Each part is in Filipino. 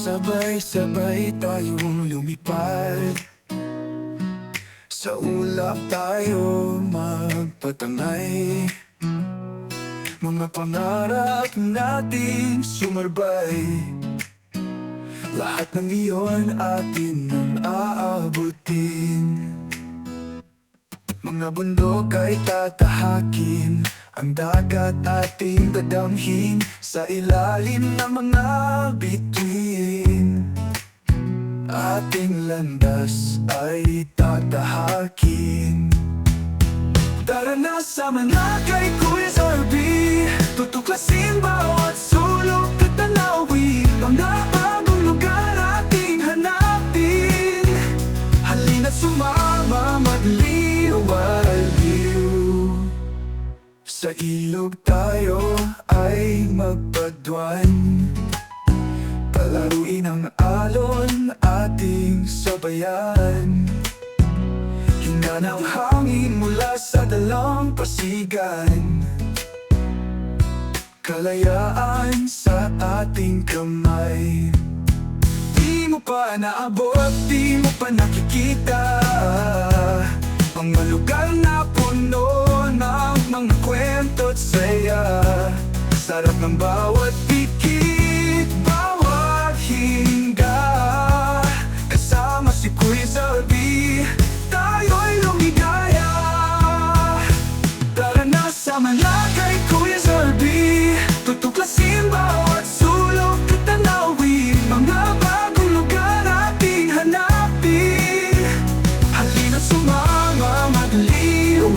Sabay-sabay tayong lumipad, sa ulap tayo magpatangay. Mga pangarap natin sumarbay, lahat ng iyon atin ang aabutin. Mga bundok ay tatahakin, ang dagat ating dadamhin, sa ilalim ng mga bituin. Ating landas ay tatahakin. Tara na, sama na kay Kuya Zarby, tutuklasin bawat sulok at tanawin. Mga bagong lugar ating hanapin, halina't sumama magliw-aliw. Sa ilog tayo ay magpadwan, palaruin ang alon ating sabayan. Hinga ng hangin mula sa dalampasigan, kalayaan sa ating kamay. Di mo pa naabot, di mo pa nakikita mga lugar na puno ng mga kwento't saya. Sarap ng bawat pikit, bawat hinga, kasama si Kuya Zarby, tayo'y lumigaya. Tara na, sama na kay Kuya Zarby, tutuklasin bawat sulok at tanawin. Mga bagong lugar ating hanapin, halina't sumama magliw-aliw.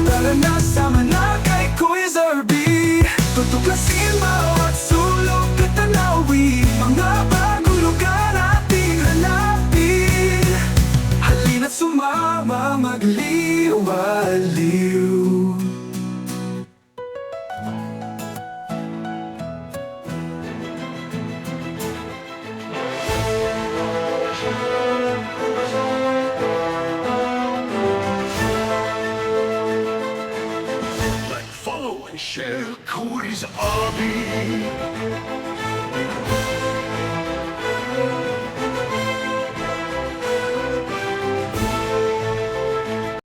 Tara na, sama na kay Kuya Zarby, tutuklasin bawat sulok at tanawin. Mga bagong lugar ating hanapin, halina't sumama magliw-aliw. Like, follow, and share Cody's Arby.